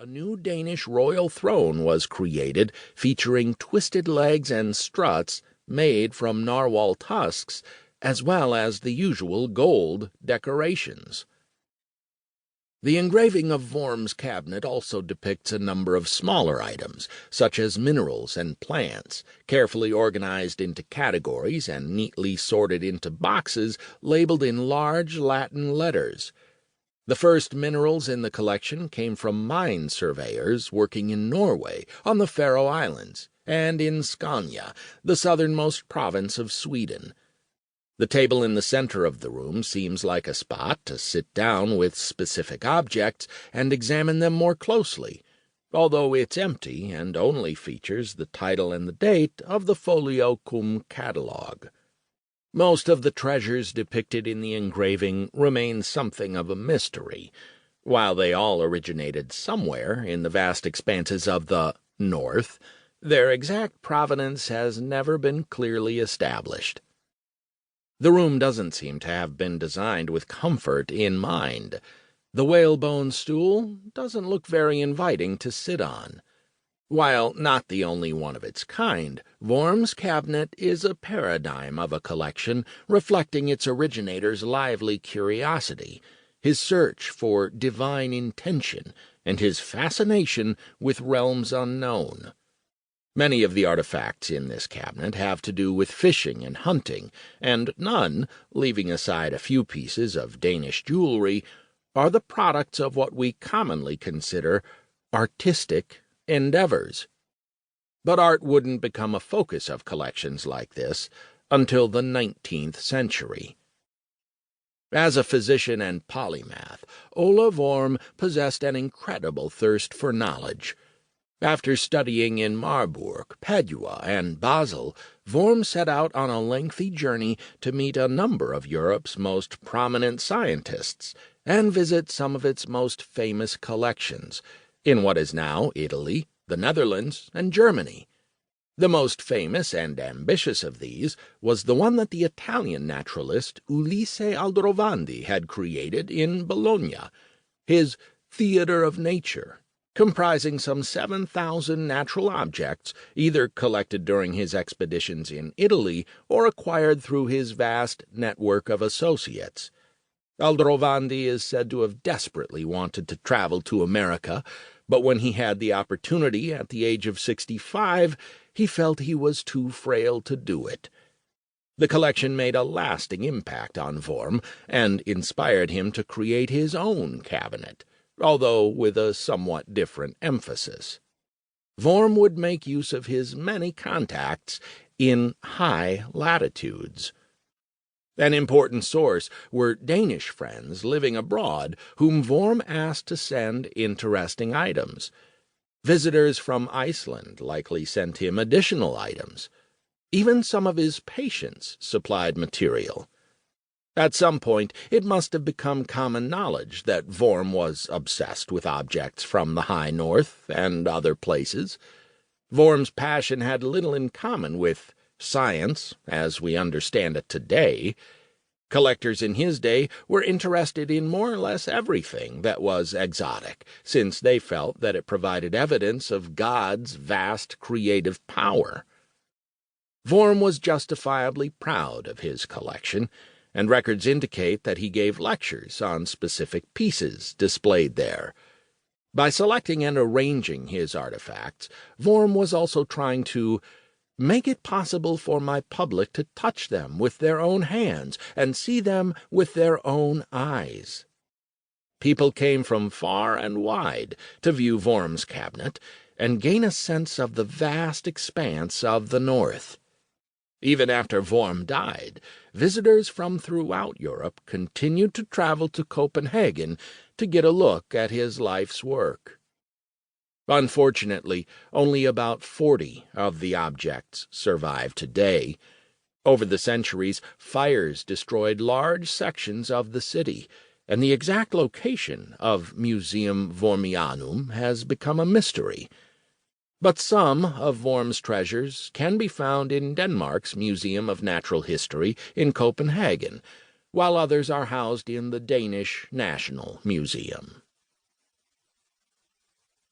new Danish royal throne was created featuring twisted legs and struts made from narwhal tusks, as well as the usual gold decorations. The engraving of Worm's cabinet also depicts a number of smaller items, such as minerals and plants, carefully organized into categories and neatly sorted into boxes labeled in large Latin letters. The first minerals in the collection came from mine surveyors working in Norway, on the Faroe Islands, and in Scania, the southernmost province of Sweden. The table in the center of the room seems like a spot to sit down with specific objects and examine them more closely, although it's empty and only features the title and the date of the folio cum catalogue. Most of the treasures depicted in the engraving remain something of a mystery. While they all originated somewhere in the vast expanses of the North, their exact provenance has never been clearly established. The room doesn't seem to have been designed with comfort in mind. The whalebone stool doesn't look very inviting to sit on. While not the only one of its kind, Worm's cabinet is a paradigm of a collection reflecting its originator's lively curiosity, his search for divine intention, and his fascination with realms unknown. Many of the artifacts in this cabinet have to do with fishing and hunting, and none, leaving aside a few pieces of Danish jewelry, are the products of what we commonly consider artistic endeavors. But art wouldn't become a focus of collections like this until the 19th century. As a physician and polymath, Ole Worm possessed an incredible thirst for knowledge. After studying in Marburg, Padua, and Basel, Worm set out on a lengthy journey to meet a number of Europe's most prominent scientists and visit some of its most famous collections, in what is now Italy, the Netherlands, and Germany. The most famous and ambitious of these was the one that the Italian naturalist Ulisse Aldrovandi had created in Bologna, his Theatre of Nature, comprising some 7,000 natural objects, either collected during his expeditions in Italy or acquired through his vast network of associates. Aldrovandi is said to have desperately wanted to travel to America, but when he had the opportunity at the age of 65, he felt he was too frail to do it. The collection made a lasting impact on Worm and inspired him to create his own cabinet, although with a somewhat different emphasis. Worm would make use of his many contacts in high latitudes. An important source were Danish friends living abroad whom Worm asked to send interesting items. Visitors from Iceland likely sent him additional items. Even some of his patients supplied material. At some point, it must have become common knowledge that Worm was obsessed with objects from the high north and other places. Worm's passion had little in common with science, as we understand it today. Collectors in his day were interested in more or less everything that was exotic, since they felt that it provided evidence of God's vast creative power. Worm was justifiably proud of his collection, and records indicate that he gave lectures on specific pieces displayed there. By selecting and arranging his artifacts, Worm was also trying to make it possible for my public to touch them with their own hands and see them with their own eyes. People came from far and wide to view Worm's cabinet and gain a sense of the vast expanse of the North. Even after Worm died, visitors from throughout Europe continued to travel to Copenhagen to get a look at his life's work. Unfortunately, only about 40 of the objects survive today. Over the centuries, fires destroyed large sections of the city, and the exact location of Museum Wormianum has become a mystery. But some of Worm's treasures can be found in Denmark's Museum of Natural History in Copenhagen, while others are housed in the Danish National Museum.